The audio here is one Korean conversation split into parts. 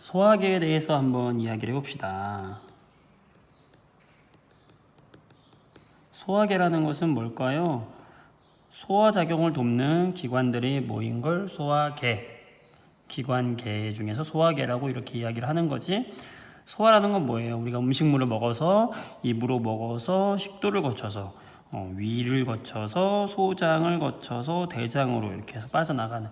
소화계에 대해서 한번 이야기를 해봅시다. 소화계라는 것은 뭘까요? 소화작용을 돕는 기관들이 모인 걸 소화계, 기관계 중에서 소화계라고 이렇게 이야기를 하는 거지. 소화라는 건 뭐예요? 우리가 음식물을 먹어서 입으로 먹어서 식도를 거쳐서 위를 거쳐서 소장을 거쳐서 대장으로 이렇게 해서 빠져나가는,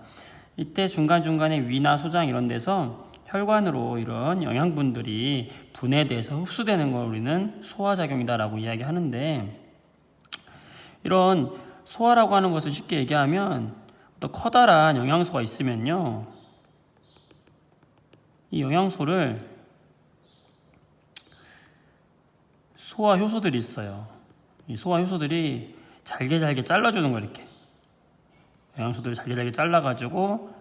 이때 중간중간에 위나 소장 이런 데서 혈관으로 이런 영양분들이 분해돼서 흡수되는 걸 우리는 소화작용이다라고 이야기하는데, 이런 소화라고 하는 것을 쉽게 얘기하면 어떤 커다란 영양소가 있으면요, 이 영양소를 소화 효소들이 있어요. 이 소화 효소들이 잘게 잘라주는 거예요. 이렇게 영양소들을 잘게 잘라가지고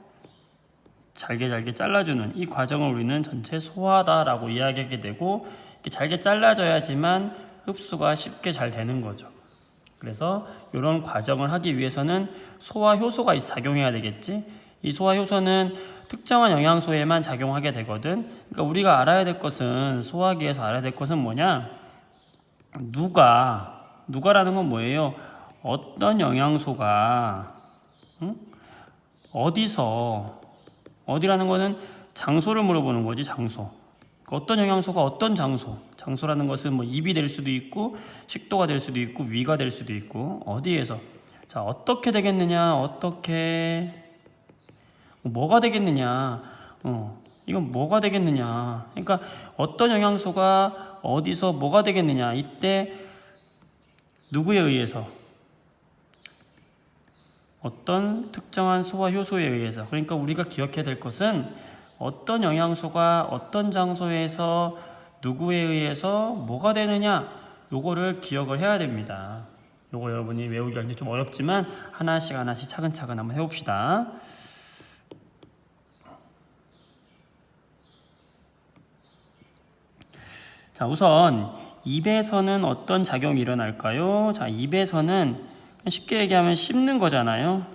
잘게 잘라주는 이 과정을 우리는 전체 소화다라고 이야기하게 되고, 이렇게 잘게 잘라져야지만 흡수가 쉽게 잘 되는 거죠. 그래서 이런 과정을 하기 위해서는 소화 효소가 작용해야 되겠지. 이 소화 효소는 특정한 영양소에만 작용하게 되거든. 그러니까 우리가 알아야 될 것은, 소화기에서 알아야 될 것은 뭐냐? 누가라는 건 뭐예요? 어떤 영양소가 어디라는 거는 장소를 물어보는 거지. 장소. 어떤 영양소가 어떤 장소라는 것은 뭐 입이 될 수도 있고 식도가 될 수도 있고 위가 될 수도 있고, 어디에서, 자, 어떻게 되겠느냐, 뭐가 되겠느냐, 이건 뭐가 되겠느냐. 그러니까 어떤 영양소가 어디서 뭐가 되겠느냐, 이때 누구에 의해서, 어떤 특정한 소화 효소에 의해서. 그러니까 우리가 기억해야 될 것은 어떤 영양소가 어떤 장소에서 누구에 의해서 뭐가 되느냐, 요거를 기억을 해야 됩니다. 요거 여러분이 외우기가 좀 어렵지만 하나씩 차근차근 한번 해봅시다. 자, 우선 입에서는 어떤 작용이 일어날까요? 자, 입에서는 쉽게 얘기하면 씹는 거잖아요.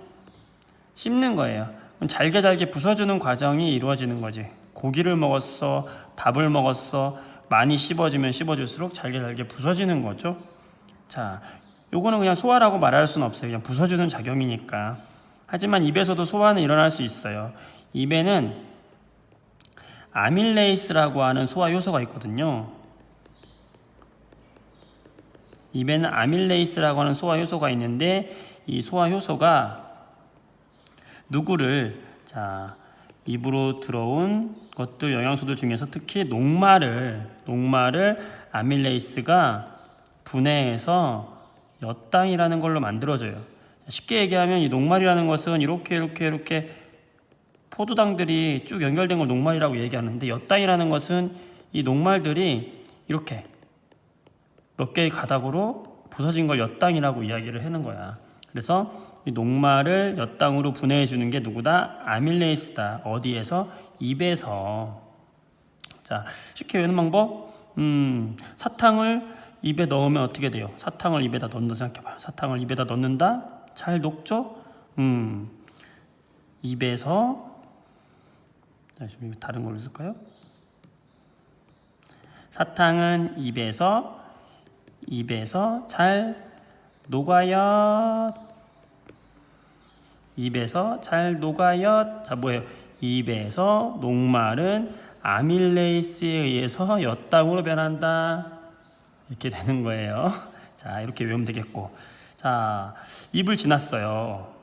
씹는 거예요. 잘게 부숴주는 과정이 이루어지는 거지. 고기를 먹었어, 밥을 먹었어, 많이 씹어주면 씹어줄수록 잘게 부서지는 거죠. 자, 요거는 그냥 소화라고 말할 수는 없어요. 그냥 부서주는 작용이니까. 하지만 입에서도 소화는 일어날 수 있어요. 입에는 아밀레이스라고 하는 소화 효소가 있거든요. 입에는 아밀레이스라고 하는 소화 효소가 있는데, 이 소화 효소가 누구를, 자, 입으로 들어온 것들, 영양소들 중에서 특히 녹말을 아밀레이스가 분해해서 엿당이라는 걸로 만들어줘요. 쉽게 얘기하면 이 녹말이라는 것은 이렇게 포도당들이 쭉 연결된 걸 녹말이라고 얘기하는데, 엿당이라는 것은 이 녹말들이 이렇게 몇 개의 가닥으로 부서진 걸 엿당이라고 이야기를 하는 거야. 그래서 이 녹말을 엿당으로 분해해 주는 게 누구다? 아밀레이스다. 어디에서? 입에서. 자, 쉽게 외우는 방법? 사탕을 입에 넣으면 어떻게 돼요? 사탕을 입에다 넣는다 생각해봐요. 사탕을 입에다 넣는다? 잘 녹죠? 입에서, 자, 좀 다른 걸로 쓸까요? 사탕은 입에서 잘 녹아요. 입에서 잘 녹아요. 자, 뭐예요? 입에서 녹말은 아밀레이스에 의해서 엿당으로 변한다. 이렇게 되는 거예요. 자, 이렇게 외우면 되겠고. 자, 입을 지났어요.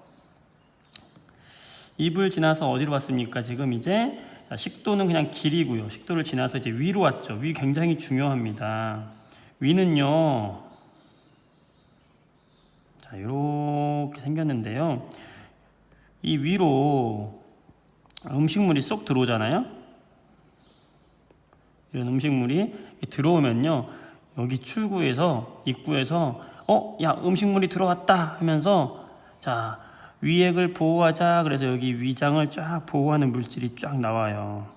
입을 지나서 어디로 갔습니까? 지금 이제, 자, 식도는 그냥 길이고요. 식도를 지나서 이제 위로 왔죠. 위 굉장히 중요합니다. 위는요, 자, 이렇게 생겼는데요. 이 위로 음식물이 쏙 들어오잖아요. 이런 음식물이 들어오면요, 여기 출구에서, 입구에서 야, 음식물이 들어왔다 하면서, 자, 위액을 보호하자. 그래서 여기 위장을 쫙 보호하는 물질이 쫙 나와요.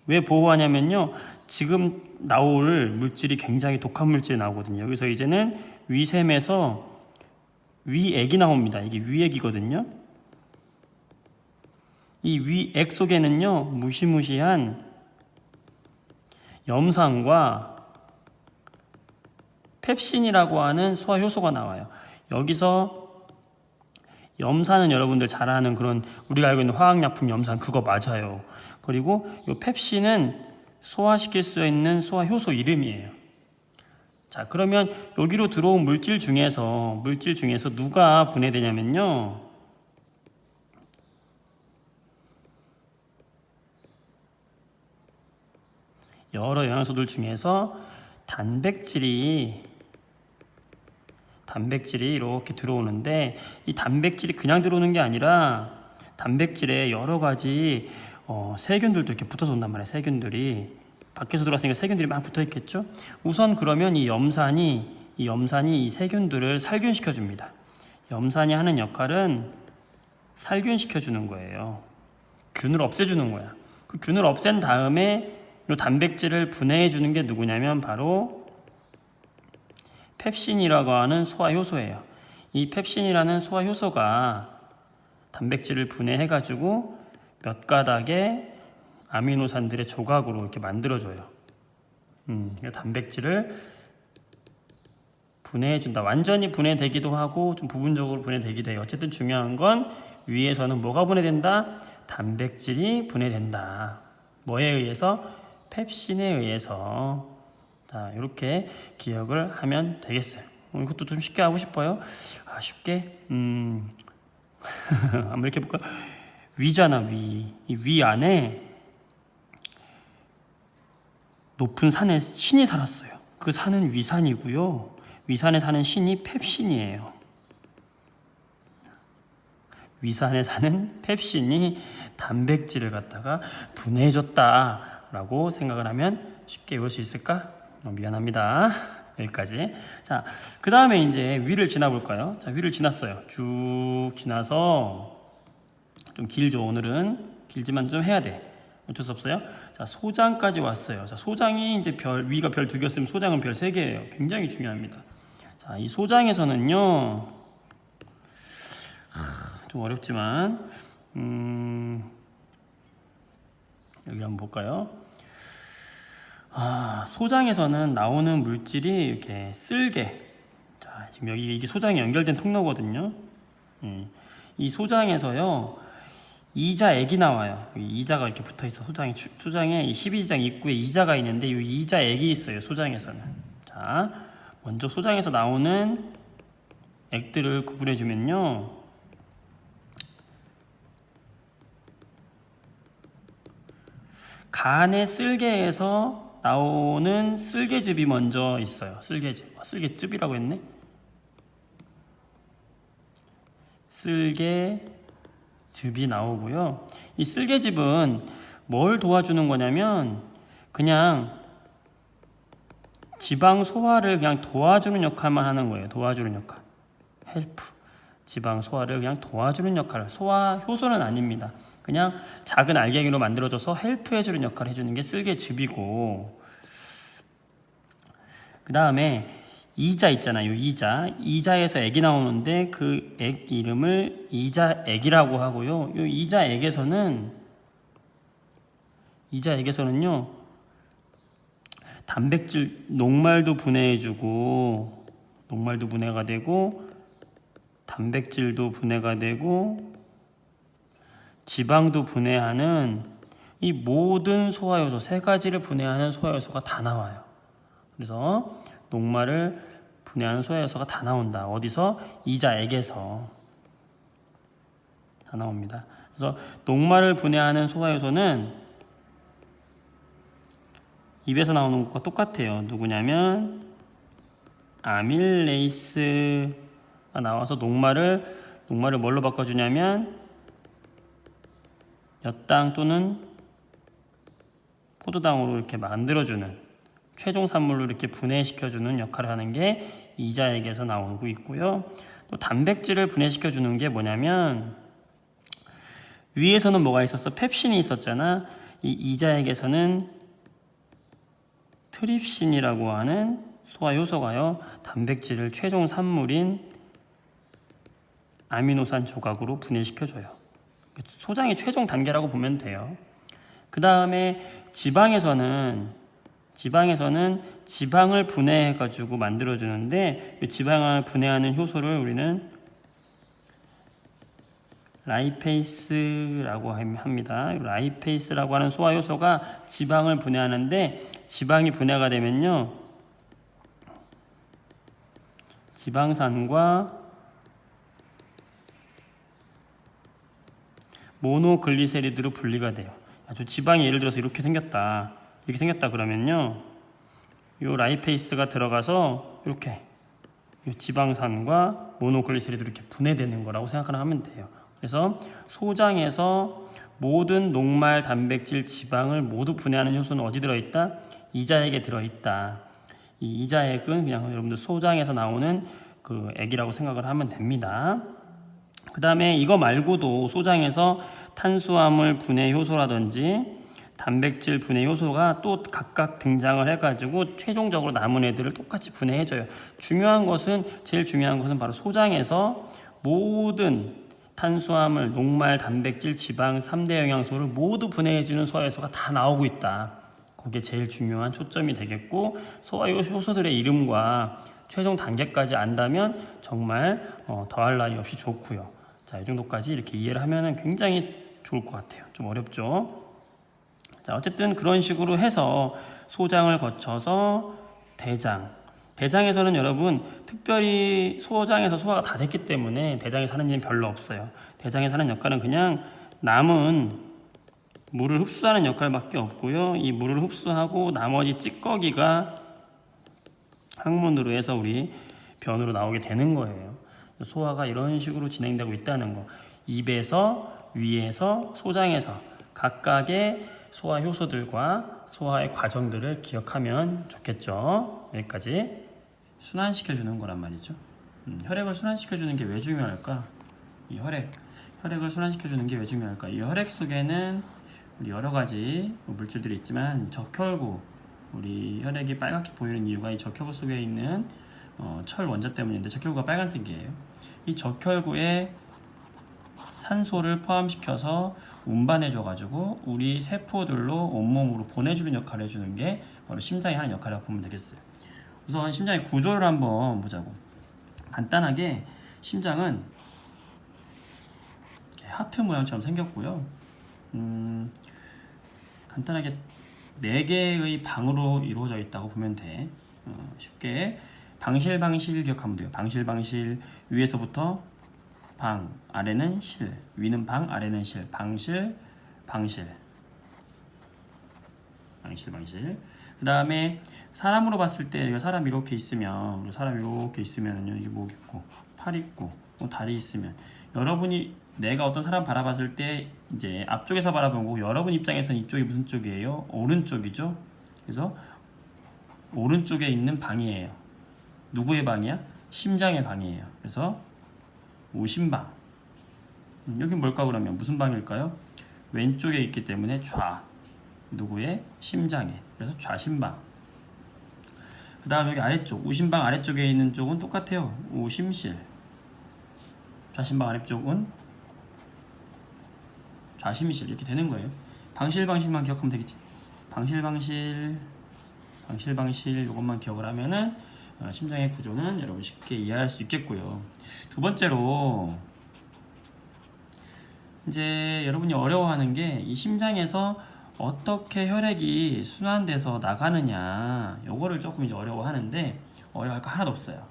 왜 보호하냐면요, 지금 나올 물질이 굉장히 독한 물질이 나오거든요. 여기서 이제는 위샘에서 위액이 나옵니다. 이게 위액이거든요. 이 위 액 속에는요 무시무시한 염산과 펩신이라고 하는 소화 효소가 나와요. 여기서 염산은 여러분들 잘 아는 그런 우리가 알고 있는 화학약품 염산 그거 맞아요. 그리고 이 펩신은 소화시킬 수 있는 소화 효소 이름이에요. 자, 그러면 여기로 들어온 물질 중에서 누가 분해되냐면요. 여러 영양소들 중에서 단백질이 이렇게 들어오는데 이 단백질이 그냥 들어오는 게 아니라 단백질에 여러 가지 세균들도 이렇게 붙어서 온단 말이에요. 세균들이 밖에서 들어왔으니까 세균들이 막 붙어 있겠죠. 우선 그러면 이 염산이 이 세균들을 살균시켜 줍니다. 염산이 하는 역할은 살균시켜 주는 거예요. 균을 없애주는 거야. 그 균을 없앤 다음에 이 단백질을 분해해 주는 게 누구냐면 바로 펩신이라고 하는 소화 효소예요. 이 펩신이라는 소화 효소가 단백질을 분해해 가지고 몇 가닥의 아미노산들의 조각으로 이렇게 만들어줘요. 단백질을 분해해준다. 완전히 분해되기도 하고 좀 부분적으로 분해되기도 해요. 어쨌든 중요한 건 위에서는 뭐가 분해된다? 단백질이 분해된다. 뭐에 의해서? 펩신에 의해서. 자, 이렇게 기억을 하면 되겠어요. 이것도 좀 쉽게 하고 싶어요. 쉽게 한번 이렇게 볼까? 위잖아, 위. 이 위 안에 높은 산에 신이 살았어요. 그 산은 위산이고요. 위산에 사는 신이 펩신이에요. 위산에 사는 펩신이 단백질을 갖다가 분해해줬다라고 생각을 하면 쉽게 외울 수 있을까? 미안합니다. 여기까지. 자, 그 다음에 이제 위를 지나볼까요? 자, 위를 지났어요. 쭉 지나서 좀 길죠. 오늘은 길지만 좀 해야 돼. 어쩔 수 없어요. 자, 소장까지 왔어요. 자, 소장이 이제 위가 별 2개였으면 소장은 별 3개예요. 굉장히 중요합니다. 자, 이 소장에서는요, 좀 어렵지만, 여기 한번 볼까요? 소장에서는 나오는 물질이 이렇게 쓸개. 자, 지금 여기 이게 소장이 연결된 통로거든요. 이 소장에서요, 이자액이 나와요. 이자가 이렇게 붙어 있어. 소장에 이 12지장 입구에 이자가 있는데 이 이자액이 있어요. 소장에서는. 자, 먼저 소장에서 나오는 액들을 구분해 주면요. 간의 쓸개에서 나오는 쓸개즙이 먼저 있어요. 쓸개즙이라고 했네. 쓸개즙이 나오고요. 이 쓸개즙은 뭘 도와주는 거냐면 그냥 지방 소화를 그냥 도와주는 역할만 하는 거예요. 도와주는 역할. 헬프. 지방 소화를 그냥 도와주는 역할. 소화 효소는 아닙니다. 그냥 작은 알갱이로 만들어져서 헬프해주는 역할을 해주는 게 쓸개즙이고, 그 다음에 이자 있잖아요. 이자에서 액이 나오는데 그 액 이름을 이자액이라고 하고요. 이 이자액에서는요 단백질 녹말도 분해해주고, 녹말도 분해가 되고 단백질도 분해가 되고 지방도 분해하는 이 모든 소화효소 3가지를 분해하는 소화효소가 다 나와요. 그래서 녹말을 분해하는 소화효소가 다 나온다. 어디서? 이자액에서 다 나옵니다. 그래서 녹말을 분해하는 소화효소는 입에서 나오는 것과 똑같아요. 누구냐면 아밀레이스가 나와서 녹말을 뭘로 바꿔주냐면 엿당 또는 포도당으로 이렇게 만들어주는, 최종 산물로 이렇게 분해시켜주는 역할을 하는 게 이자액에서 나오고 있고요. 또 단백질을 분해시켜주는 게 뭐냐면 위에서는 뭐가 있었어? 펩신이 있었잖아. 이 이자액에서는 트립신이라고 하는 소화효소가요 단백질을 최종 산물인 아미노산 조각으로 분해시켜줘요. 소장이 최종 단계라고 보면 돼요. 그 다음에 지방에서는 지방을 분해해 가지고 만들어 주는데, 이 지방을 분해하는 효소를 우리는 라이페이스라고 합니다. 라이페이스라고 하는 소화 효소가 지방을 분해하는데, 지방이 분해가 되면요, 지방산과 모노글리세리드로 분리가 돼요. 아주 지방이 예를 들어서 이렇게 생겼다 그러면요, 요 라이페이스가 들어가서 이렇게 요 지방산과 모노글리세리드로 이렇게 분해되는 거라고 생각하면 돼요. 그래서 소장에서 모든 녹말 단백질 지방을 모두 분해하는 효소는 어디 들어있다? 이자액에 들어있다. 이 이자액은 그냥 여러분들 소장에서 나오는 그 액이라고 생각을 하면 됩니다. 그 다음에 이거 말고도 소장에서 탄수화물 분해 효소라든지 단백질 분해 효소가 또 각각 등장을 해가지고 최종적으로 남은 애들을 똑같이 분해해줘요. 제일 중요한 것은 바로 소장에서 모든 탄수화물, 녹말, 단백질, 지방 3대 영양소를 모두 분해해주는 소화효소가 다 나오고 있다. 그게 제일 중요한 초점이 되겠고, 소화효소들의 이름과 최종 단계까지 안다면 정말 더할 나위 없이 좋고요. 자, 이 정도까지 이렇게 이해를 하면 굉장히 좋을 것 같아요. 좀 어렵죠? 자, 어쨌든 그런 식으로 해서 소장을 거쳐서 대장에서는 여러분 특별히 소장에서 소화가 다 됐기 때문에 대장에서 하는 일은 별로 없어요. 대장에서 하는 역할은 그냥 남은 물을 흡수하는 역할밖에 없고요. 이 물을 흡수하고 나머지 찌꺼기가 항문으로 해서 우리 변으로 나오게 되는 거예요. 소화가 이런 식으로 진행되고 있다는 거. 입에서, 위에서, 소장에서 각각의 소화 효소들과 소화의 과정들을 기억하면 좋겠죠. 여기까지. 순환시켜주는 거란 말이죠. 혈액을 순환시켜주는 게 왜 중요할까? 이 혈액을 순환시켜주는 게 왜 중요할까? 이 혈액 속에는 우리 여러 가지 물질들이 있지만 적혈구, 우리 혈액이 빨갛게 보이는 이유가 이 적혈구 속에 있는 철 원자 때문인데, 적혈구가 빨간색이에요. 이 적혈구에 산소를 포함시켜서 운반해줘가지고 우리 세포들로 온몸으로 보내주는 역할을 해주는 게 바로 심장이 하는 역할이라고 보면 되겠어요. 우선 심장의 구조를 한번 보자고. 간단하게 심장은 이렇게 하트 모양처럼 생겼고요. 간단하게 4개의 방으로 이루어져 있다고 보면 돼. 쉽게 방실 기억하면 돼요. 방실 위에서부터 방, 아래는 실, 위는 방, 아래는 실, 방실. 그 다음에 사람으로 봤을 때 사람 이렇게 있으면 여기 목 있고 팔 있고 다리 있으면, 여러분이 내가 어떤 사람 바라봤을 때 이제 앞쪽에서 바라보고 여러분 입장에서는 이쪽이 무슨 쪽이에요? 오른쪽이죠. 그래서 오른쪽에 있는 방이에요. 누구의 방이야? 심장의 방이에요. 그래서 오심방. 여긴 뭘까 그러면? 무슨 방일까요? 왼쪽에 있기 때문에 누구의? 심장에. 그래서 좌심방. 그 다음 여기 아래쪽, 오심방 아래쪽에 있는 쪽은 똑같아요. 오심실. 좌심방 아래쪽은 좌심실. 이렇게 되는 거예요. 방실만 기억하면 되겠지. 방실 이것만 기억을 하면은 심장의 구조는 여러분 쉽게 이해할 수 있겠고요. 두 번째로 이제 여러분이 어려워하는 게 이 심장에서 어떻게 혈액이 순환돼서 나가느냐, 요거를 조금 이제 어려워하는데, 어려워할 거 하나도 없어요.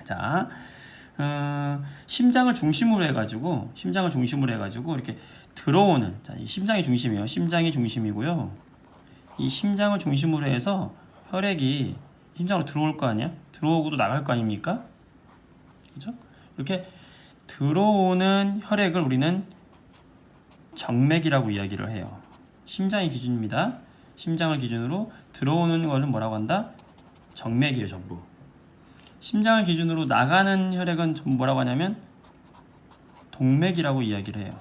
자, 심장을 중심으로 해가지고 이렇게 들어오는, 자, 이 심장이 중심이에요. 심장이 중심이고요. 이 심장을 중심으로 해서 혈액이 심장으로 들어올 거 아니야? 들어오고도 나갈 거 아닙니까? 그죠? 이렇게 들어오는 혈액을 우리는 정맥이라고 이야기를 해요. 심장이 기준입니다. 심장을 기준으로 들어오는 것은 뭐라고 한다? 정맥이에요, 전부. 심장을 기준으로 나가는 혈액은 전부 뭐라고 하냐면 동맥이라고 이야기를 해요.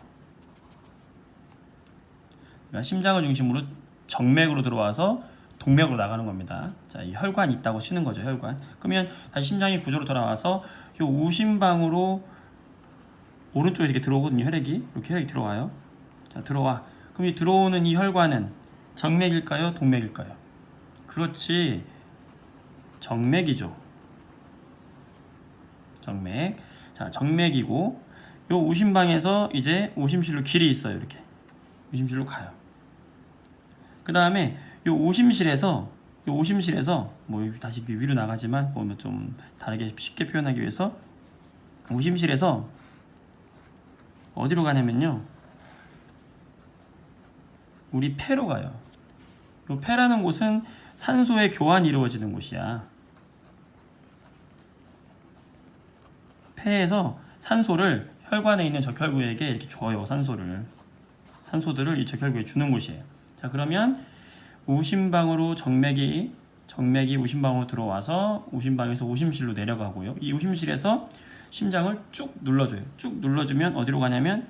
그러니까 심장을 중심으로 정맥으로 들어와서 동맥으로 나가는 겁니다. 자, 이 혈관이 있다고 치는 거죠, 혈관. 그러면 다시 심장의 구조로 돌아와서 이 우심방으로 오른쪽에 이렇게 들어오거든요. 혈액이 이렇게 혈액이 들어와요. 자, 들어와. 그럼 이 들어오는 이 혈관은 정맥일까요? 동맥일까요? 그렇지, 정맥이죠. 정맥. 자, 정맥이고 요 우심방에서 이제 우심실로 길이 있어요. 이렇게 우심실로 가요. 그 다음에 요 오심실에서 뭐 다시 위로 나가지만 보면 좀 다르게 쉽게 표현하기 위해서 오심실에서 어디로 가냐면요, 우리 폐로 가요. 요 폐라는 곳은 산소의 교환이 이루어지는 곳이야. 폐에서 산소를 혈관에 있는 적혈구에게 이렇게 줘요. 산소들을 이 적혈구에 주는 곳이에요. 자, 그러면 우심방으로 정맥이 우심방으로 들어와서 우심방에서 오심실로 내려가고요. 이 오심실에서 심장을 쭉 눌러줘요. 쭉 눌러주면 어디로 가냐면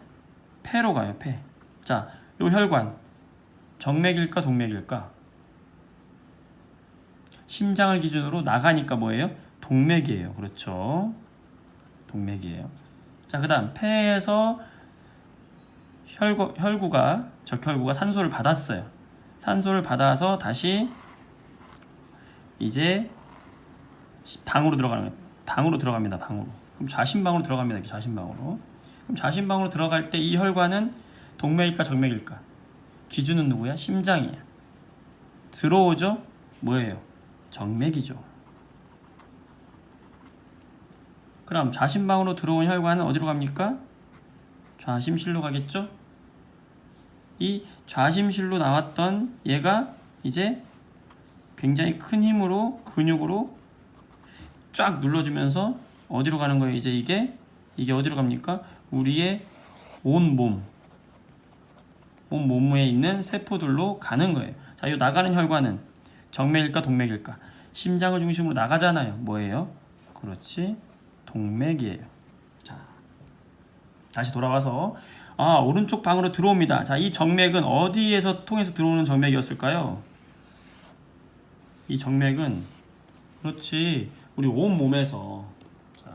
폐로 가요. 폐. 자, 요 혈관 정맥일까 동맥일까? 심장을 기준으로 나가니까 뭐예요? 동맥이에요. 그렇죠. 동맥이에요. 자, 그 다음 폐에서 적혈구가 산소를 받았어요. 산소를 받아서 다시 이제 방으로 들어갑니다. 방으로. 그럼 좌심방으로 들어갑니다. 좌심방으로. 그럼 좌심방으로 들어갈 때 이 혈관은 동맥일까 정맥일까? 기준은 누구야? 심장이야. 들어오죠? 뭐예요? 정맥이죠. 그럼 좌심방으로 들어온 혈관은 어디로 갑니까? 좌심실로 가겠죠? 이 좌심실로 나왔던 얘가 이제 굉장히 큰 힘으로 근육으로 쫙 눌러주면서 어디로 가는 거예요? 이제 이게 어디로 갑니까? 우리의 온 몸에 있는 세포들로 가는 거예요. 자, 이 나가는 혈관은 정맥일까 동맥일까? 심장을 중심으로 나가잖아요. 뭐예요? 그렇지, 동맥이에요. 자, 다시 돌아와서 오른쪽 방으로 들어옵니다. 자, 이 정맥은 어디에서 통해서 들어오는 정맥이었을까요? 이 정맥은 그렇지, 우리 온 몸에서. 자,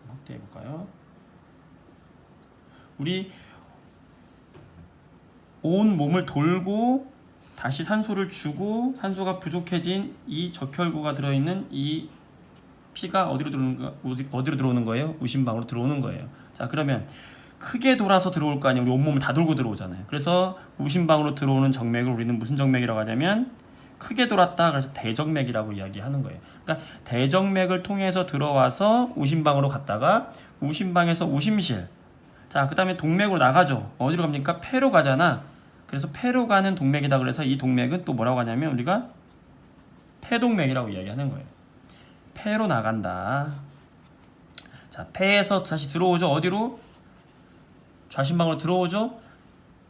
확대해 볼까요? 우리 온 몸을 돌고 다시 산소를 주고 산소가 부족해진 이 적혈구가 들어있는 이 피가 어디로 들어오는 거예요? 우심방으로 들어오는 거예요. 자, 그러면 크게 돌아서 들어올 거 아니에요. 우리 온몸을 다 돌고 들어오잖아요. 그래서 우심방으로 들어오는 정맥을 우리는 무슨 정맥이라고 하냐면 크게 돌았다, 그래서 대정맥이라고 이야기하는 거예요. 그러니까 대정맥을 통해서 들어와서 우심방으로 갔다가 우심방에서 우심실, 자, 그 다음에 동맥으로 나가죠. 어디로 갑니까? 폐로 가잖아. 그래서 폐로 가는 동맥이다. 그래서 이 동맥은 또 뭐라고 하냐면 우리가 폐동맥이라고 이야기하는 거예요. 폐로 나간다. 자, 폐에서 다시 들어오죠. 어디로? 좌심방으로 들어오죠.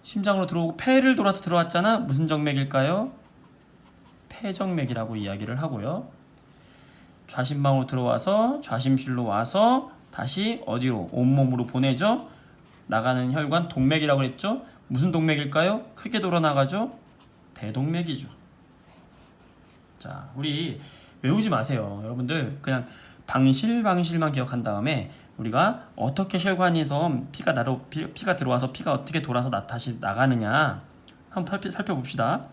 심장으로 들어오고 폐를 돌아서 들어왔잖아. 무슨 정맥일까요? 폐정맥이라고 이야기를 하고요. 좌심방으로 들어와서 좌심실로 와서 다시 어디로? 온몸으로 보내죠. 나가는 혈관 동맥이라고 했죠. 무슨 동맥일까요? 크게 돌아 나가죠. 대동맥이죠. 자, 우리 외우지 마세요. 여러분들 그냥 방실만 기억한 다음에 우리가 어떻게 혈관에서 피가 들어와서 피가 어떻게 돌아서 다시 나가느냐 한번 살펴봅시다.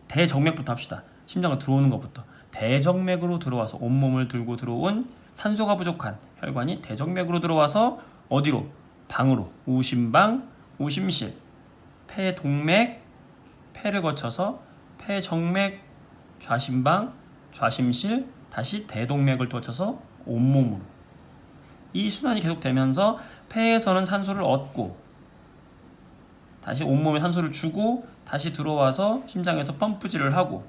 대정맥부터 합시다. 심장으로 들어오는 것부터. 대정맥으로 들어와서 온몸을 들고 들어온 산소가 부족한 혈관이 대정맥으로 들어와서 어디로? 방으로. 우심방, 우심실, 폐동맥, 폐를 거쳐서 폐정맥, 좌심방, 좌심실, 다시 대동맥을 거쳐서 온몸으로. 이 순환이 계속되면서 폐에서는 산소를 얻고 다시 온몸에 산소를 주고 다시 들어와서 심장에서 펌프질을 하고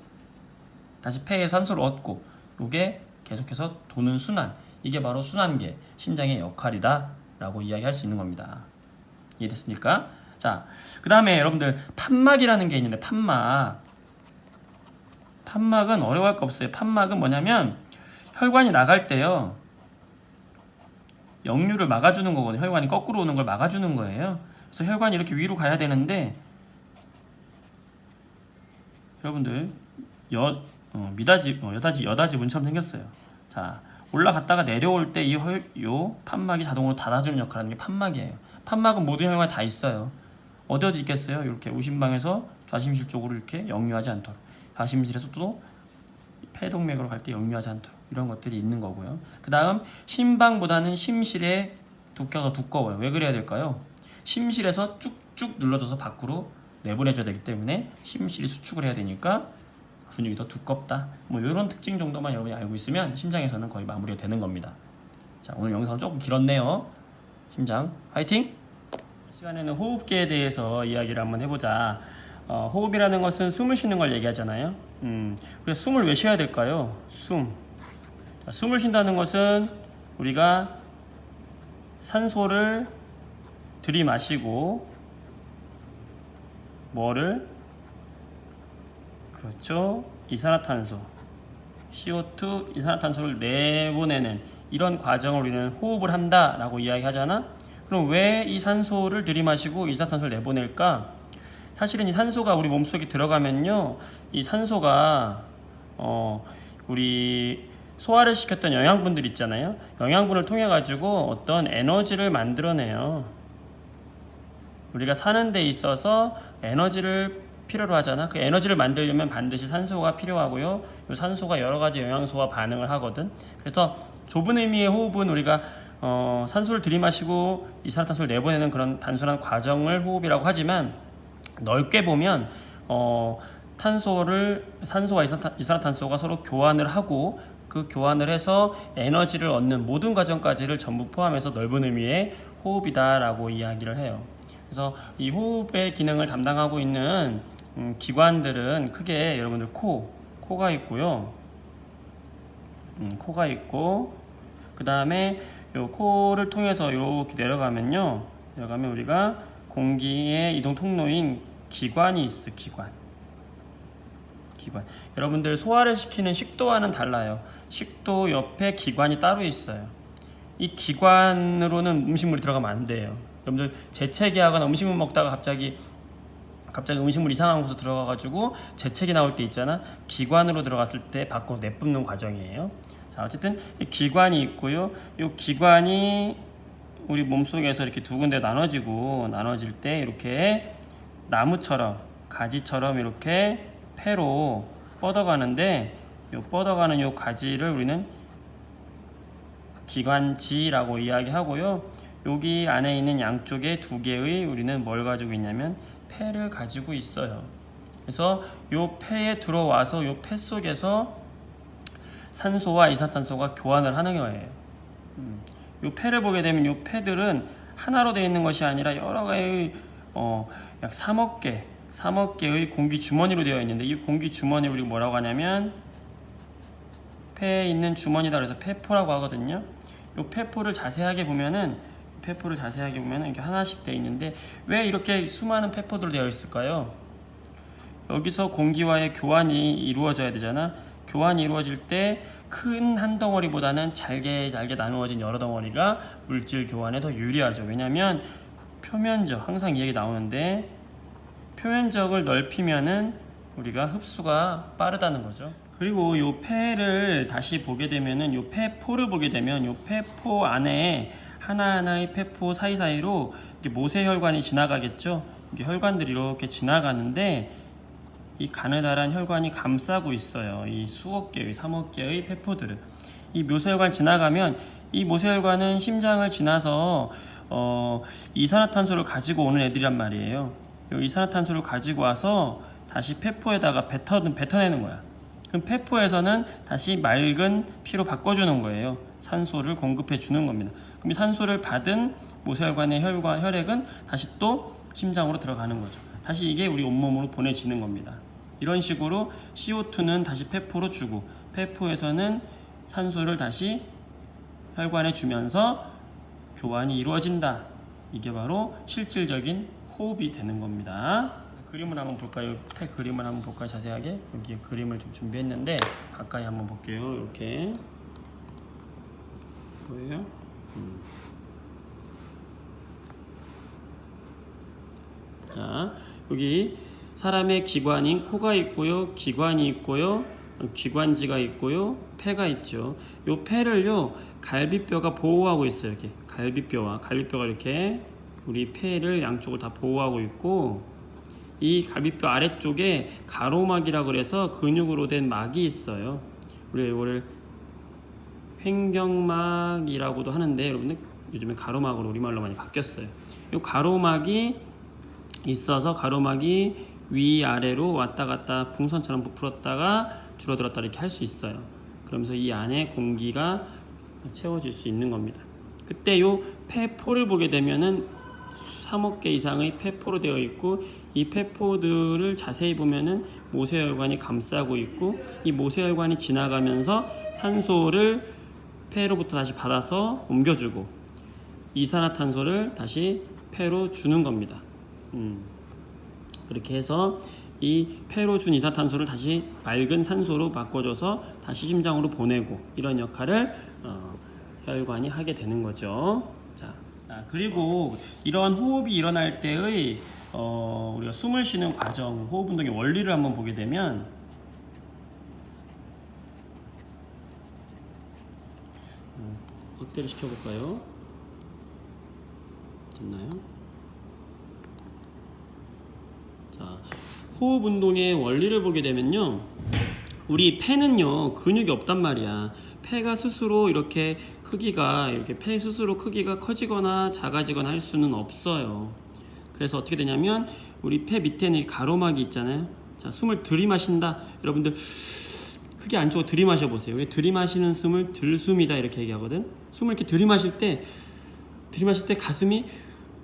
다시 폐에 산소를 얻고, 이게 계속해서 도는 순환, 이게 바로 순환계, 심장의 역할이다 라고 이야기할 수 있는 겁니다. 이해됐습니까? 자, 그 다음에 여러분들 판막이라는 게 있는데, 판막은 어려워할 거 없어요. 판막은 뭐냐면 혈관이 나갈 때요, 역류를 막아주는 거거든요. 혈관이 거꾸로 오는 걸 막아주는 거예요. 그래서 혈관이 이렇게 위로 가야 되는데, 여러분들 여다지 문처럼 생겼어요. 자, 올라갔다가 내려올 때 요 판막이 자동으로 닫아주는 역할을 하는 게 판막이에요. 판막은 모든 혈관에 다 있어요. 어디 있겠어요? 이렇게 우심방에서 좌심실 쪽으로 이렇게 역류하지 않도록, 좌심실에서 또 폐동맥으로 갈 때 역류하지 않도록 이런 것들이 있는 거고요. 그 다음 심방보다는 심실의 두께가 두꺼워요. 왜 그래야 될까요? 심실에서 쭉쭉 눌러줘서 밖으로 내보내줘야 되기 때문에 심실이 수축을 해야 되니까 근육이 더 두껍다. 뭐 이런 특징 정도만 여러분이 알고 있으면 심장에서는 거의 마무리가 되는 겁니다. 자, 오늘 영상은 조금 길었네요. 심장 화이팅! 이 시간에는 호흡기에 대해서 이야기를 한번 해보자. 호흡이라는 것은 숨을 쉬는 걸 얘기하잖아요. 그래서 숨을 왜 쉬어야 될까요? 자, 숨을 쉰다는 것은 우리가 산소를 들이마시고 뭐를? 그렇죠. 이산화탄소, CO2, 이산화탄소를 내보내는 이런 과정을 우리는 호흡을 한다라고 이야기하잖아. 그럼 왜 이 산소를 들이마시고 이산화탄소를 내보낼까? 사실은 이 산소가 우리 몸속에 들어가면요, 이 산소가 우리 소화를 시켰던 영양분들 있잖아요. 영양분을 통해 가지고 어떤 에너지를 만들어내요. 우리가 사는 데 있어서 에너지를 필요로 하잖아. 그 에너지를 만들려면 반드시 산소가 필요하고요. 이 산소가 여러 가지 영양소와 반응을 하거든. 그래서 좁은 의미의 호흡은 우리가 산소를 들이마시고 이산화탄소를 내보내는 그런 단순한 과정을 호흡이라고 하지만, 넓게 보면 산소와 이산화탄소가 서로 교환을 하고 그 교환을 해서 에너지를 얻는 모든 과정까지를 전부 포함해서 넓은 의미의 호흡이다라고 이야기를 해요. 그래서 이 호흡의 기능을 담당하고 있는 기관들은 크게 여러분들 코가 있고요. 코가 있고, 그 다음에 요 코를 통해서 이렇게 내려가면 우리가 공기의 이동 통로인 기관이 있어요. 기관. 여러분들 소화를 시키는 식도와는 달라요. 식도 옆에 기관이 따로 있어요. 이 기관으로는 음식물이 들어가면 안 돼요. 여러분들 재채기 하거나 음식물 먹다가 갑자기 음식물 이상한 곳으로 들어가가지고 재채기 나올 때 있잖아. 기관으로 들어갔을 때 밖으로 내뿜는 과정이에요. 자, 어쨌든 이 기관이 있고요. 이 기관이 우리 몸속에서 이렇게 두 군데 나눠질 때 이렇게 나무처럼, 가지처럼 이렇게 폐로 뻗어가는데, 이 뻗어가는 이 가지를 우리는 기관지라고 이야기하고요. 여기 안에 있는 양쪽에 두 개의 우리는 뭘 가지고 있냐면 폐를 가지고 있어요. 그래서 이 폐에 들어와서 이 폐 속에서 산소와 이산화탄소가 교환을 하는 거예요. 이 폐를 보게 되면 이 폐들은 하나로 되어 있는 것이 아니라 여러 가지 약 3억 개의 공기 주머니로 되어 있는데, 이 공기 주머니를 우리가 뭐라고 하냐면 폐에 있는 주머니다 그래서 폐포라고 하거든요. 이 폐포를 자세하게 보면은 이렇게 하나씩 되어 있는데, 왜 이렇게 수많은 폐포들로 되어 있을까요? 여기서 공기와의 교환이 이루어져야 되잖아. 교환이 이루어질 때 큰 한 덩어리보다는 잘게 나누어진 여러 덩어리가 물질 교환에 더 유리하죠. 왜냐하면 표면적, 항상 이 얘기 나오는데 표면적을 넓히면은 우리가 흡수가 빠르다는 거죠. 그리고 이 폐를 다시 보게 되면은 이 폐포를 보게 되면 이 폐포 안에 하나하나의 폐포 사이사이로 모세혈관이 지나가겠죠. 이게 혈관들이 이렇게 지나가는데, 이 가느다란 혈관이 감싸고 있어요. 이 수억 개의, 3억 개의 폐포들을. 이 모세혈관 지나가면 이 모세혈관은 심장을 지나서 이산화탄소를 가지고 오는 애들이란 말이에요. 이 이산화탄소를 가지고 와서 다시 폐포에다가 뱉어내는 거야. 그럼 폐포에서는 다시 맑은 피로 바꿔주는 거예요. 산소를 공급해 주는 겁니다. 그럼 이 산소를 받은 모세혈관의 혈액은 다시 또 심장으로 들어가는 거죠. 다시 이게 우리 온몸으로 보내지는 겁니다. 이런 식으로 CO2는 다시 폐포로 주고, 폐포에서는 산소를 다시 혈관에 주면서 교환이 이루어진다. 이게 바로 실질적인 호흡이 되는 겁니다. 그림을 한번 볼까요? 폐 그림을 한번 볼까요? 자세하게. 여기 그림을 좀 준비했는데 가까이 한번 볼게요. 이렇게 보여요? 자, 여기 사람의 기관인 코가 있고요, 기관이 있고요, 기관지가 있고요, 폐가 있죠. 요 폐를요 갈비뼈가 보호하고 있어요. 이렇게 갈비뼈가 이렇게 우리 폐를 양쪽을 다 보호하고 있고, 이 갈비뼈 아래쪽에 가로막이라 그래서 근육으로 된 막이 있어요. 우리가 이거를 횡격막이라고도 하는데, 여러분들 요즘에 가로막으로 우리말로 많이 바뀌었어요. 이 가로막이 있어서 가로막이 위아래로 왔다 갔다 풍선처럼 부풀었다가 줄어들었다 이렇게 할 수 있어요. 그러면서 이 안에 공기가 채워질 수 있는 겁니다. 그때 요 폐포를 보게 되면은 3억 개 이상의 폐포로 되어 있고, 이 폐포들을 자세히 보면은 모세혈관이 감싸고 있고, 이 모세혈관이 지나가면서 산소를 폐로부터 다시 받아서 옮겨주고, 이산화탄소를 다시 폐로 주는 겁니다. 그렇게 해서 이 폐로 준 이산화탄소를 다시 맑은 산소로 바꿔줘서 다시 심장으로 보내고, 이런 역할을 혈관이 하게 되는 거죠. 자, 그리고 이런 호흡이 일어날 때의 우리가 숨을 쉬는 과정, 호흡 운동의 원리를 한번 보게 되면, 확대를 시켜볼까요? 됐나요? 자, 호흡 운동의 원리를 보게 되면요, 우리 폐는요 근육이 없단 말이야. 폐가 스스로 이렇게 폐 스스로 크기가 커지거나 작아지거나 할 수는 없어요. 그래서 어떻게 되냐면, 우리 폐 밑에는 가로막이 있잖아요. 자, 숨을 들이마신다. 여러분들 크게 안쪽으로 들이마셔 보세요. 우리 들이마시는 숨을 들숨이다 이렇게 얘기하거든. 숨을 이렇게 들이마실 때 가슴이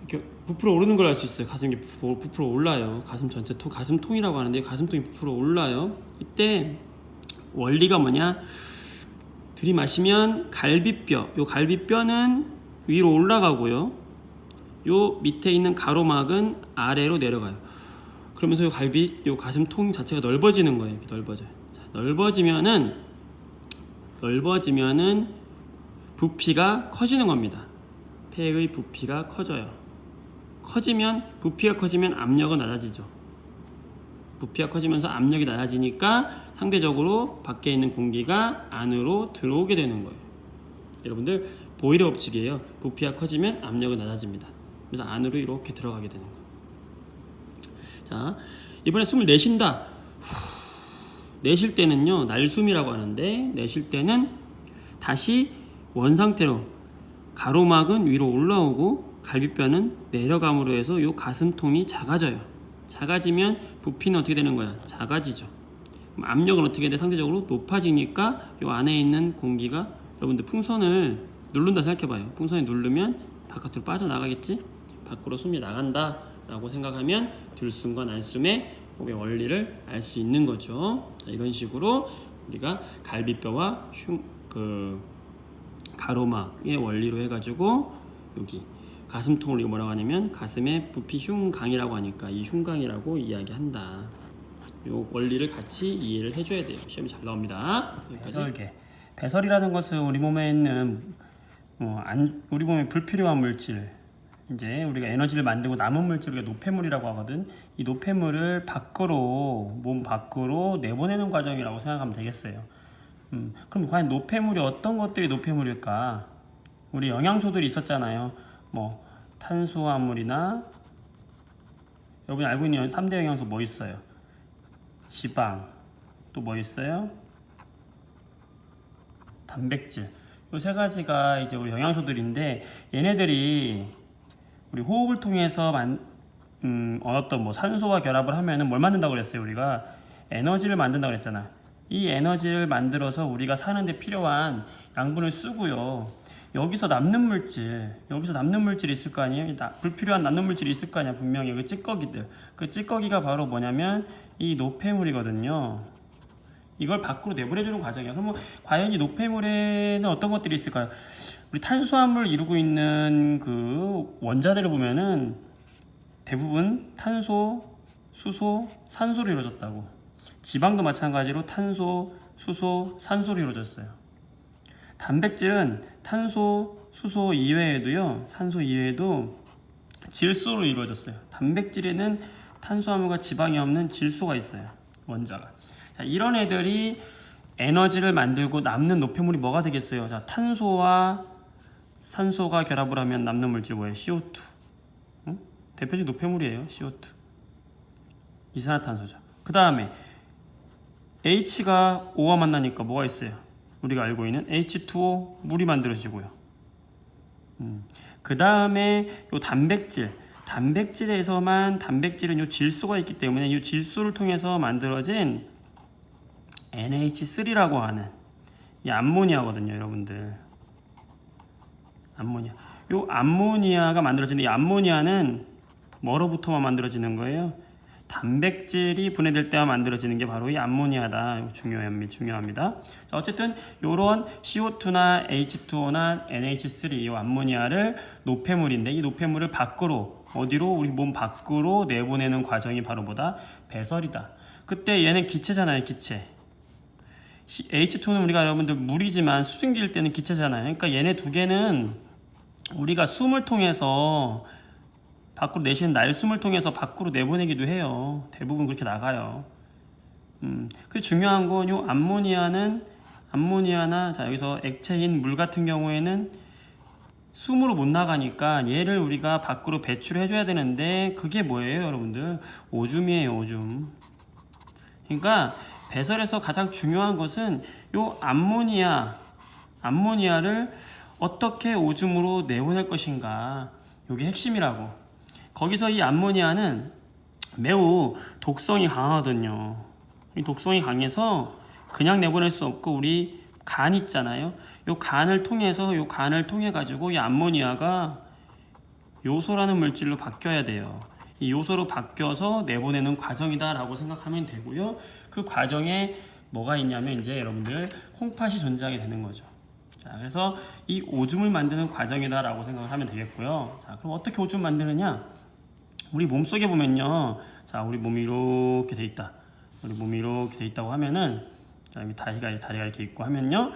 이렇게 부풀어 오르는 걸 알 수 있어요. 가슴이 부풀어 올라요. 가슴 전체 가슴통이라고 하는데, 가슴통이 부풀어 올라요. 이때 원리가 뭐냐? 들이마시면 요 갈비뼈는 위로 올라가고요, 요 밑에 있는 가로막은 아래로 내려가요. 그러면서 요 가슴통 자체가 넓어지는 거예요. 이렇게 넓어져요. 자, 넓어지면은 부피가 커지는 겁니다. 폐의 부피가 커져요. 부피가 커지면 압력은 낮아지죠. 부피가 커지면서 압력이 낮아지니까 상대적으로 밖에 있는 공기가 안으로 들어오게 되는 거예요. 여러분들 보일러 법칙이에요. 부피가 커지면 압력은 낮아집니다. 그래서 안으로 이렇게 들어가게 되는 거예요. 자, 이번에 숨을 내쉰다. 내쉴 때는요, 날숨이라고 하는데, 내쉴 때는 다시 원상태로 가로막은 위로 올라오고 갈비뼈는 내려감으로 해서 요 가슴통이 작아져요. 작아지면 부피는 어떻게 되는 거야? 작아지죠. 그럼 압력은 어떻게 돼? 상대적으로 높아지니까 요 안에 있는 공기가, 여러분들 풍선을 누른다 생각해봐요. 풍선이 누르면 바깥으로 빠져나가겠지? 밖으로 숨이 나간다 라고 생각하면 들숨과 날숨의 호흡의 원리를 알 수 있는 거죠. 자, 이런 식으로 우리가 갈비뼈와 가로막의 원리로 해가지고, 여기 가슴통을 우리가 뭐라고 하냐면 가슴의 부피 흉강이라고 하니까 이 흉강이라고 이야기한다. 요 원리를 같이 이해를 해줘야 돼요. 시험이 잘 나옵니다. 배설이라는 것은 우리 몸에 있는 우리 몸에 불필요한 물질, 이제 우리가 에너지를 만들고 남은 물질을 노폐물이라고 하거든. 이 노폐물을 몸 밖으로 내보내는 과정이라고 생각하면 되겠어요. 그럼 과연 노폐물이 어떤 것들이 노폐물일까? 우리 영양소들이 있었잖아요. 탄수화물이나, 여러분이 알고 있는 3대 영양소 뭐 있어요? 지방, 또 뭐 있어요? 단백질. 이 세 가지가 이제 우리 영양소들인데, 얘네들이 우리 호흡을 통해서 얻었던 산소와 결합을 하면은 뭘 만든다고 그랬어요? 우리가 에너지를 만든다고 그랬잖아. 이 에너지를 만들어서 우리가 사는데 필요한 양분을 쓰고요. 여기서 남는 물질이 있을 거 아니에요? 불필요한 남는 물질이 있을 거 아니야, 분명히. 그 찌꺼기들. 그 찌꺼기가 바로 뭐냐면 이 노폐물이거든요. 이걸 밖으로 내보내주는 과정이야. 그럼 과연 이 노폐물에는 어떤 것들이 있을까요? 우리 탄수화물 이루고 있는 그 원자들을 보면은 대부분 탄소, 수소, 산소로 이루어졌다고. 지방도 마찬가지로 탄소, 수소, 산소로 이루어졌어요. 단백질은 탄소, 수소 이외에도요, 산소 이외에도 질소로 이루어졌어요. 단백질에는 탄수화물과 지방이 없는 질소가 있어요, 원자가. 자, 이런 애들이 에너지를 만들고 남는 노폐물이 뭐가 되겠어요? 자, 탄소와 산소가 결합을 하면 남는 물질 뭐예요? CO2. 응? 대표적 노폐물이에요. CO2. 이산화탄소죠. 그 다음에 H가 O와 만나니까 뭐가 있어요? 우리가 알고 있는 H2O 물이 만들어지고요. 그 다음에 요 단백질에서만 단백질은 요 질소가 있기 때문에 이 질소를 통해서 만들어진 NH3라고 하는 이 암모니아거든요, 여러분들. 암모니아. 요 암모니아가 만들어지는 이 암모니아는 뭐로부터만 만들어지는 거예요? 단백질이 분해될 때만 만들어지는 게 바로 이 암모니아다. 중요합니다. 자, 어쨌든 요런 CO2나 H2O나 NH3 이 암모니아를 노폐물인데 이 노폐물을 밖으로 어디로 우리 몸 밖으로 내보내는 과정이 바로 뭐다? 배설이다. 그때 얘는 기체잖아요, 기체. H2는 우리가 여러분들 물이지만 수증기일 때는 기체잖아요. 그러니까 얘네 두 개는 우리가 숨을 통해서 밖으로 내쉬는 날숨을 통해서 밖으로 내보내기도 해요. 대부분 그렇게 나가요. 그 중요한 건 요 암모니아나 자 여기서 액체인 물 같은 경우에는 숨으로 못 나가니까 얘를 우리가 밖으로 배출해 줘야 되는데 그게 뭐예요, 여러분들? 오줌이에요, 오줌. 그러니까 배설에서 가장 중요한 것은 요 암모니아를 어떻게 오줌으로 내보낼 것인가. 이게 핵심이라고. 거기서 이 암모니아는 매우 독성이 강하거든요. 이 독성이 강해서 그냥 내보낼 수 없고 우리 간 있잖아요. 요 간을 통해 가지고 이 암모니아가 요소라는 물질로 바뀌어야 돼요. 이 요소로 바뀌어서 내보내는 과정이다라고 생각하면 되고요. 그 과정에 뭐가 있냐면 이제 여러분들 콩팥이 존재하게 되는 거죠. 자, 그래서 이 오줌을 만드는 과정이다라고 생각을 하면 되겠고요. 자, 그럼 어떻게 오줌 만드느냐? 우리 몸속에 보면요. 자, 우리 몸이 이렇게 돼 있다. 우리 몸이 이렇게 돼 있다고 하면은 자, 여기 다리가 이렇게 있고 하면요.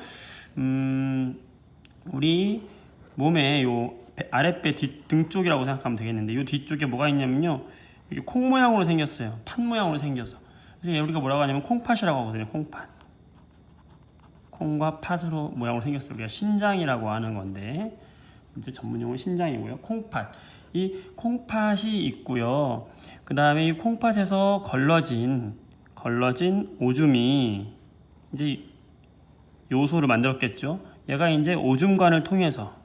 우리 몸의 요 아랫배 등 쪽이라고 생각하면 되겠는데 요 뒤쪽에 뭐가 있냐면요. 이게 콩 모양으로 생겼어요. 팥 모양으로 생겨서. 그래서 우리가 뭐라고 하냐면 콩팥이라고 하거든요. 콩팥. 콩과 팥으로 모양으로 생겼어요. 우리가 신장이라고 하는 건데 이제 전문용어는 신장이고요. 콩팥. 이 콩팥이 있고요. 그 다음에 이 콩팥에서 걸러진 오줌이 이제 요소를 만들었겠죠. 얘가 이제 오줌관을 통해서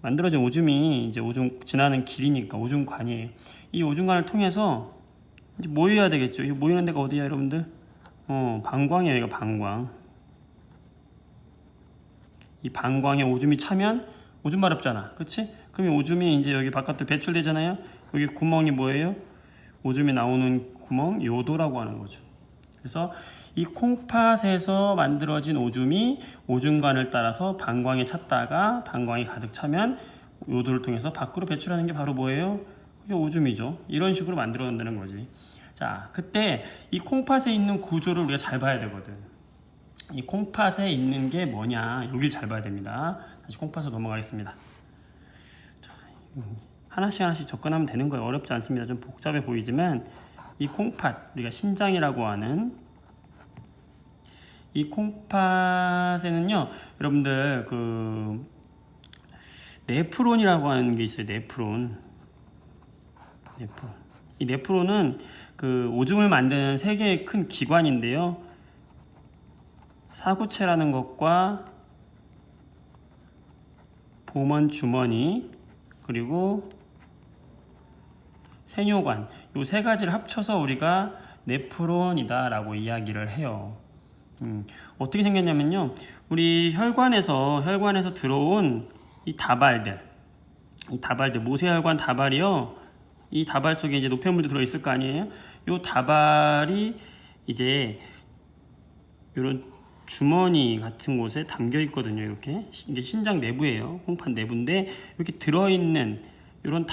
만들어진 오줌이 이제 오줌 지나는 길이니까 오줌관이에요. 이 오줌관을 통해서 이제 모여야 되겠죠. 이 모이는 데가 어디야, 여러분들? 방광이에요. 이거 방광. 이 방광에 오줌이 차면 오줌 마렵잖아, 그치? 그럼 이 오줌이 이제 여기 바깥으로 배출되잖아요. 여기 구멍이 뭐예요? 오줌이 나오는 구멍, 요도라고 하는 거죠. 그래서 이 콩팥에서 만들어진 오줌이 오줌관을 따라서 방광에 찼다가 방광이 가득 차면 요도를 통해서 밖으로 배출하는 게 바로 뭐예요? 그게 오줌이죠. 이런 식으로 만들어낸다는 거지. 자, 그때 이 콩팥에 있는 구조를 우리가 잘 봐야 되거든. 이 콩팥에 있는 게 뭐냐, 여길 잘 봐야 됩니다. 다시 콩팥으로 넘어가겠습니다. 하나씩 접근하면 되는 거예요. 어렵지 않습니다. 좀 복잡해 보이지만 이 콩팥, 우리가 신장이라고 하는 이 콩팥에는요, 여러분들 그 네프론이라고 하는 게 있어요. 네프론. 이 네프론은 그 오줌을 만드는 세 개의 큰 기관인데요. 사구체라는 것과 보먼 주머니 그리고 세뇨관, 이 세 가지를 합쳐서 우리가 네프론이다 라고 이야기를 해요. 어떻게 생겼냐면요, 우리 혈관에서 들어온 이 다발들, 모세혈관 다발이요, 이 다발 속에 이제 노폐물도 들어있을 거 아니에요. 이 다발이 이제 이런 주머니 같은 곳에 담겨 있거든요. 이렇게 이게 신장 내부예요. 콩팥 내부인데 이렇게 들어있는 이런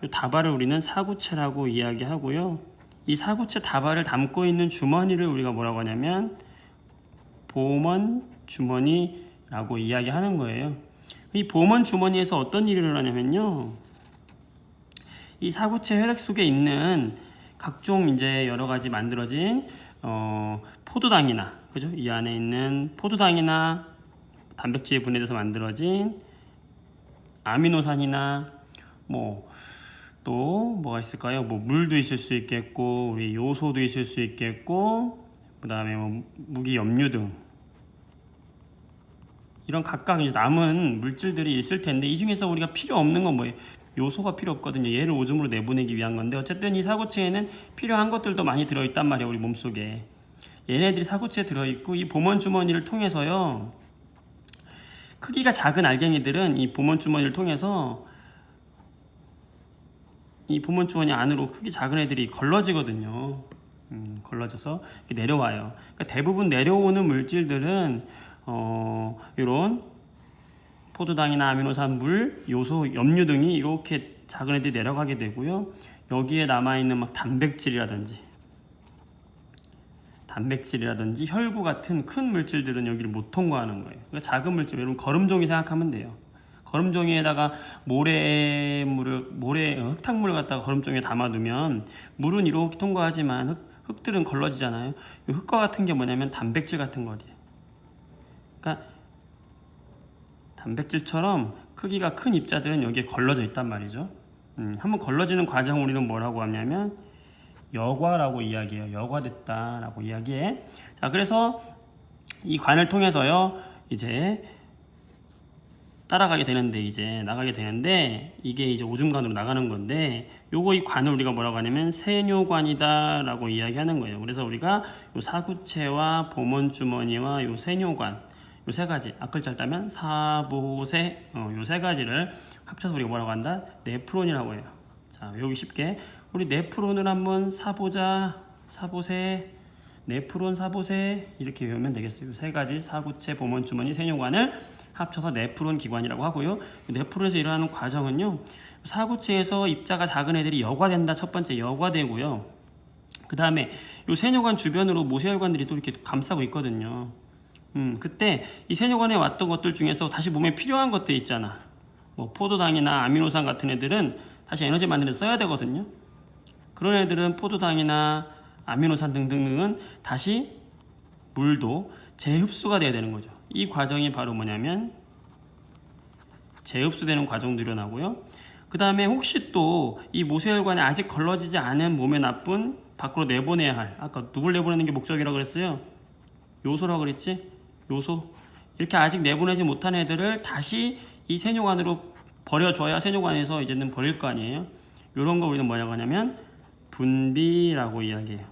이 다발을 우리는 사구체라고 이야기하고요. 이 사구체 다발을 담고 있는 주머니를 우리가 뭐라고 하냐면 보먼 주머니라고 이야기하는 거예요. 이 보먼 주머니에서 어떤 일이 일어나냐면요, 이 사구체 혈액 속에 있는 각종 이제 여러 가지 만들어진 포도당이나 그죠? 이 안에 있는 포도당이나 단백질이 분해돼서 만들어진 아미노산이나 또 뭐가 있을까요? 물도 있을 수 있겠고, 우리 요소도 있을 수 있겠고, 그 다음에 무기 염류 등 이런 각각 이제 남은 물질들이 있을 텐데, 이 중에서 우리가 필요 없는 건 뭐예요? 요소가 필요 없거든요. 얘를 오줌으로 내보내기 위한 건데, 어쨌든 이 사구체에는 필요한 것들도 많이 들어있단 말이에요. 우리 몸속에 얘네들이 사구체에 들어있고, 이 보먼주머니를 통해서요, 크기가 작은 알갱이들은 이 보먼주머니를 통해서 이 보먼주머니 안으로 크기 작은 애들이 걸러지거든요. 걸러져서 이렇게 내려와요. 그러니까 대부분 내려오는 물질들은 이런 포도당이나 아미노산, 물, 요소, 염류 등이 이렇게 작은 애들이 내려가게 되고요. 여기에 남아있는 막 단백질이라든지 혈구 같은 큰 물질들은 여기를 못 통과하는 거예요. 그러니까 작은 물질, 여러분 걸음종이 생각하면 돼요. 걸음종이에다가 흙탕물을 갖다가 걸음종에 담아두면 물은 이렇게 통과하지만 흙들은 걸러지잖아요. 이 흙과 같은 게 뭐냐면 단백질 같은 거예요. 그러니까 단백질처럼 크기가 큰 입자들은 여기에 걸러져 있단 말이죠. 한번 걸러지는 과정을 우리는 뭐라고 하냐면 여과라고 이야기해요. 여과됐다라고 이야기해. 자, 그래서 이 관을 통해서요, 이제 따라가게 되는데, 이제 나가게 되는데, 이게 이제 오줌관으로 나가는 건데, 이 관을 우리가 뭐라고 하냐면 세뇨관이다라고 이야기하는 거예요. 그래서 우리가 요 사구체와 보먼주머니와 요 세뇨관, 요 세 가지, 앞글자를 따면 사보세, 요 세 가지를 합쳐서 우리가 뭐라고 한다? 네프론이라고 해요. 자, 외우기 쉽게 우리 네프론을 한번 사보세, 네프론 사보세 이렇게 외우면 되겠어요. 세 가지 사구체, 보먼주머니, 세뇨관을 합쳐서 네프론 기관이라고 하고요. 네프론에서 일어나는 과정은요, 사구체에서 입자가 작은 애들이 여과된다. 첫 번째 여과되고요. 그 다음에 이 세뇨관 주변으로 모세혈관들이 또 이렇게 감싸고 있거든요. 그때 이 세뇨관에 왔던 것들 중에서 다시 몸에 필요한 것들 있잖아. 포도당이나 아미노산 같은 애들은 다시 에너지 만드는 데 써야 되거든요. 그런 애들은 포도당이나 아미노산 등등은 다시 물도 재흡수가 돼야 되는 거죠. 이 과정이 바로 뭐냐면 재흡수되는 과정도 일어나고요. 그 다음에 혹시 또 이 모세혈관에 아직 걸러지지 않은 몸에 나쁜 밖으로 내보내야 할, 아까 누굴 내보내는 게 목적이라고 그랬어요? 요소라고 그랬지? 요소. 이렇게 아직 내보내지 못한 애들을 다시 이 세뇨관으로 버려줘야 세뇨관에서 이제는 버릴 거 아니에요. 이런 거 우리는 뭐라고 하냐면 분비라고 이야기해요.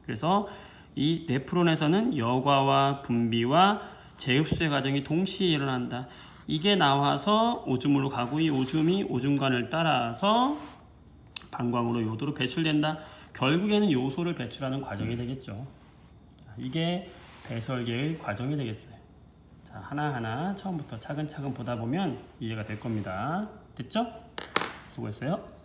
그래서 이 네프론에서는 여과와 분비와 재흡수의 과정이 동시에 일어난다. 이게 나와서 오줌으로 가고, 이 오줌이 오줌관을 따라서 방광으로 요도로 배출된다. 결국에는 요소를 배출하는 과정이 되겠죠. 이게 배설계의 과정이 되겠어요. 자, 하나하나 처음부터 차근차근 보다 보면 이해가 될 겁니다. 됐죠? 수고했어요.